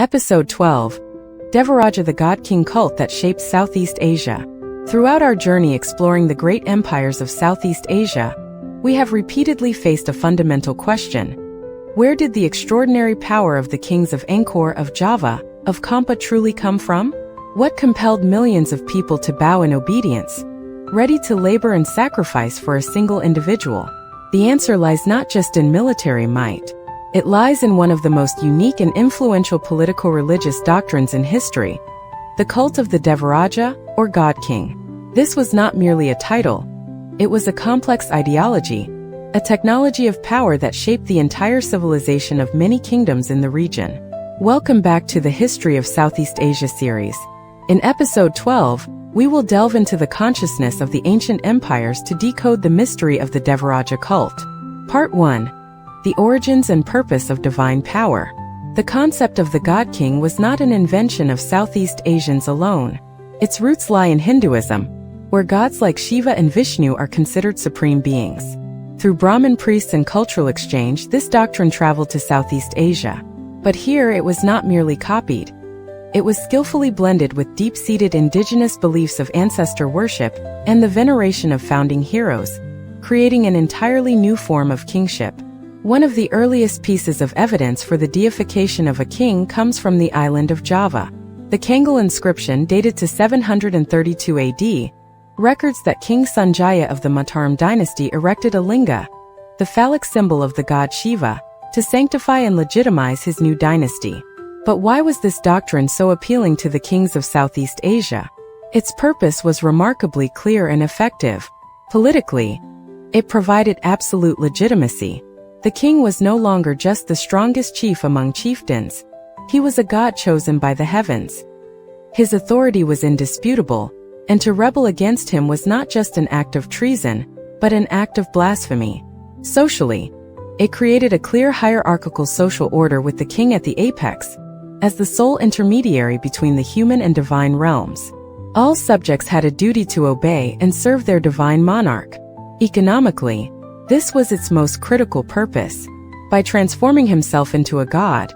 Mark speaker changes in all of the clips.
Speaker 1: Episode 12. Devaraja, the God-King cult that shaped Southeast Asia. Throughout our journey exploring the great empires of Southeast Asia, we have repeatedly faced a fundamental question. Where did the extraordinary power of the kings of Angkor, of Java, of Kampa truly come from? What compelled millions of people to bow in obedience, ready to labor and sacrifice for a single individual? The answer lies not just in military might. It lies in one of the most unique and influential political-religious doctrines in history, the cult of the Devaraja, or God King. This was not merely a title. It was a complex ideology, a technology of power that shaped the entire civilization of many kingdoms in the region. Welcome back to the History of Southeast Asia series. In Episode 12, we will delve into the consciousness of the ancient empires to decode the mystery of the Devaraja cult. Part 1. The origins and purpose of divine power. The concept of the God King was not an invention of Southeast Asians alone. Its roots lie in Hinduism, where gods like Shiva and Vishnu are considered supreme beings. Through Brahmin priests and cultural exchange, this doctrine traveled to Southeast Asia. But here it was not merely copied. It was skillfully blended with deep-seated indigenous beliefs of ancestor worship and the veneration of founding heroes, creating an entirely new form of kingship. One of the earliest pieces of evidence for the deification of a king comes from the island of Java. The Kangal inscription, dated to 732 AD, records that King Sanjaya of the Mataram dynasty erected a linga, the phallic symbol of the god Shiva, to sanctify and legitimize his new dynasty. But why was this doctrine so appealing to the kings of Southeast Asia? Its purpose was remarkably clear and effective. Politically, it provided absolute legitimacy. The king was no longer just the strongest chief among chieftains. He was a god chosen by the heavens. His authority was indisputable, and to rebel against him was not just an act of treason, but an act of blasphemy. Socially, it created a clear hierarchical social order with the king at the apex, as the sole intermediary between the human and divine realms. All subjects had a duty to obey and serve their divine monarch. Economically, this was its most critical purpose. By transforming himself into a god,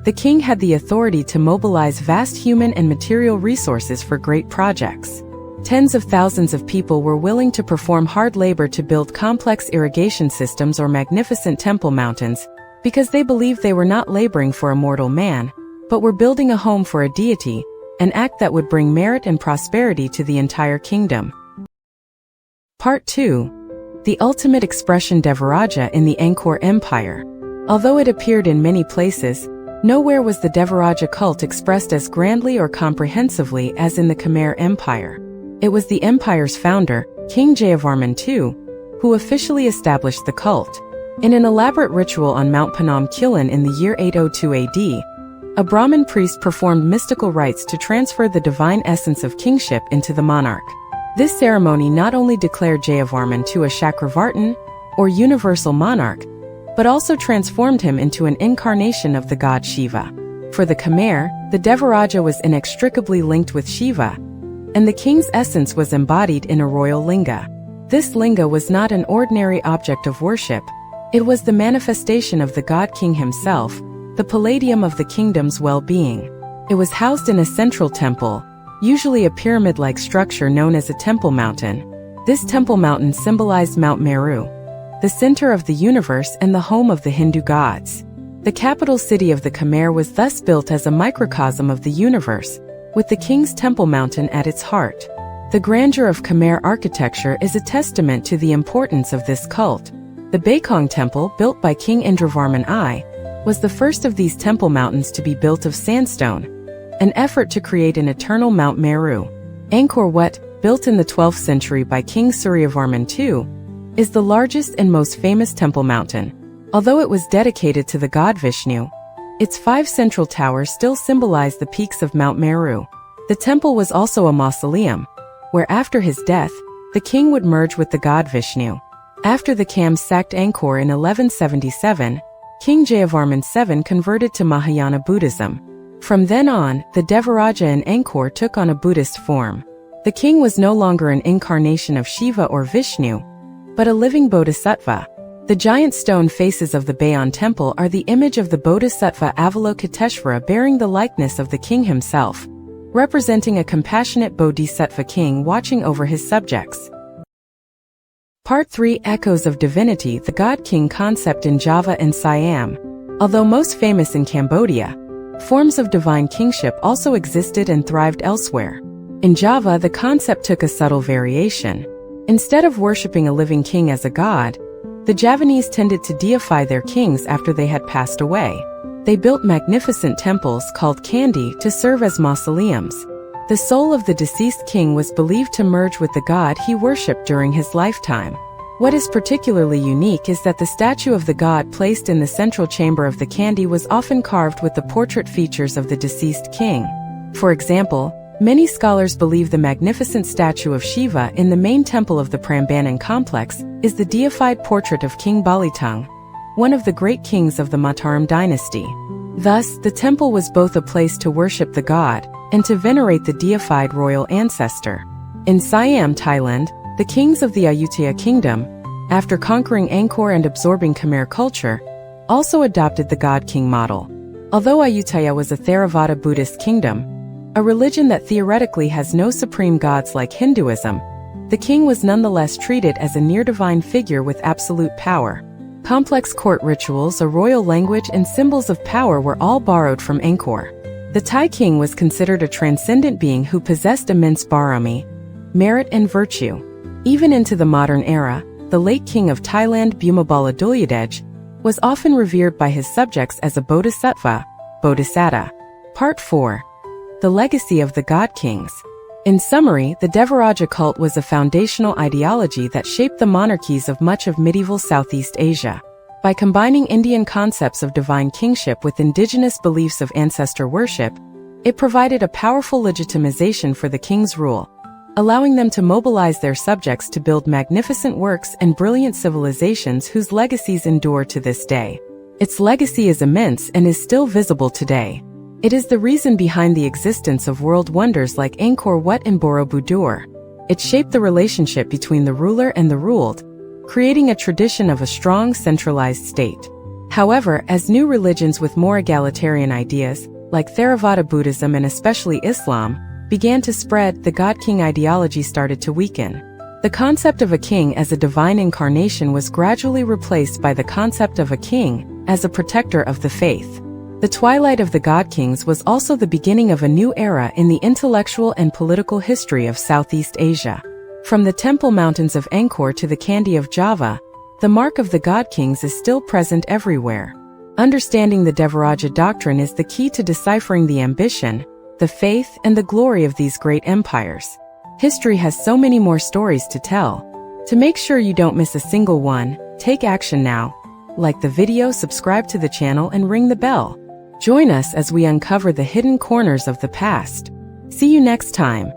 Speaker 1: the king had the authority to mobilize vast human and material resources for great projects. Tens of thousands of people were willing to perform hard labor to build complex irrigation systems or magnificent temple mountains, because they believed they were not laboring for a mortal man, but were building a home for a deity, an act that would bring merit and prosperity to the entire kingdom. Part 2. The ultimate expression, Devaraja in the Angkor Empire. Although it appeared in many places, nowhere was the Devaraja cult expressed as grandly or comprehensively as in the Khmer Empire. It was the empire's founder, King Jayavarman II, who officially established the cult. In an elaborate ritual on Mount Panam Kilan in the year 802 AD, a Brahmin priest performed mystical rites to transfer the divine essence of kingship into the monarch. This ceremony not only declared Jayavarman II a Chakravartin, or universal monarch, but also transformed him into an incarnation of the god Shiva. For the Khmer, the Devaraja was inextricably linked with Shiva, and the king's essence was embodied in a royal linga. This linga was not an ordinary object of worship. It was the manifestation of the god king himself, the palladium of the kingdom's well-being. It was housed in a central temple, usually a pyramid-like structure known as a temple mountain. This temple mountain symbolized Mount Meru, the center of the universe and the home of the Hindu gods. The capital city of the Khmer was thus built as a microcosm of the universe, with the king's temple mountain at its heart. The grandeur of Khmer architecture is a testament to the importance of this cult. The Bayon temple, built by King Indravarman I, was the first of these temple mountains to be built of sandstone, an effort to create an eternal Mount Meru. Angkor Wat, built in the 12th century by King Suryavarman II, is the largest and most famous temple mountain. Although it was dedicated to the god Vishnu, its 5 central towers still symbolize the peaks of Mount Meru. The temple was also a mausoleum, where after his death, the king would merge with the god Vishnu. After the Khmer sacked Angkor in 1177, King Jayavarman VII converted to Mahayana Buddhism. From then on, the Devaraja in Angkor took on a Buddhist form. The king was no longer an incarnation of Shiva or Vishnu, but a living bodhisattva, The giant stone faces of the Bayon temple are the image of the Bodhisattva Avalokiteshvara bearing the likeness of the king himself, representing a compassionate Bodhisattva king watching over his subjects. Part 3 Echoes of Divinity. The God-king concept in Java and Siam. Although most famous in Cambodia, forms of divine kingship also existed and thrived elsewhere. In Java, the concept took a subtle variation. Instead of worshipping a living king as a god, the Javanese tended to deify their kings after they had passed away. They built magnificent temples called candi to serve as mausoleums. The soul of the deceased king was believed to merge with the god he worshipped during his lifetime. What is particularly unique is that the statue of the god placed in the central chamber of the candi was often carved with the portrait features of the deceased king. For example, many scholars believe the magnificent statue of Shiva in the main temple of the Prambanan complex is the deified portrait of King Balitung, one of the great kings of the Mataram dynasty. Thus, the temple was both a place to worship the god and to venerate the deified royal ancestor. In Siam, Thailand, the kings of the Ayutthaya kingdom, after conquering Angkor and absorbing Khmer culture, also adopted the god-king model. Although Ayutthaya was a Theravada Buddhist kingdom, a religion that theoretically has no supreme gods like Hinduism, the king was nonetheless treated as a near-divine figure with absolute power. Complex court rituals, a royal language, and symbols of power were all borrowed from Angkor. The Thai king was considered a transcendent being who possessed immense barami, merit and virtue. Even into the modern era, the late king of Thailand, Bhumibol Adulyadej, was often revered by his subjects as a bodhisattva, bodhisatta. Part 4. The Legacy of the God Kings. In summary, the Devaraja cult was a foundational ideology that shaped the monarchies of much of medieval Southeast Asia. By combining Indian concepts of divine kingship with indigenous beliefs of ancestor worship, it provided a powerful legitimization for the king's rule, allowing them to mobilize their subjects to build magnificent works and brilliant civilizations whose legacies endure to this day. Its legacy is immense and is still visible today. It is the reason behind the existence of world wonders like Angkor Wat and Borobudur. It shaped the relationship between the ruler and the ruled, creating a tradition of a strong centralized state. However, as new religions with more egalitarian ideas, like Theravada Buddhism and especially Islam, began to spread, the God-King ideology started to weaken. The concept of a king as a divine incarnation was gradually replaced by the concept of a king as a protector of the faith. The twilight of the God-Kings was also the beginning of a new era in the intellectual and political history of Southeast Asia. From the Temple Mountains of Angkor to the Candi of Java, the mark of the God-Kings is still present everywhere. Understanding the Devaraja doctrine is the key to deciphering the ambition, the faith, and the glory of these great empires. History has so many more stories to tell. To make sure you don't miss a single one, take action now. Like the video, subscribe to the channel, and ring the bell. Join us as we uncover the hidden corners of the past. See you next time.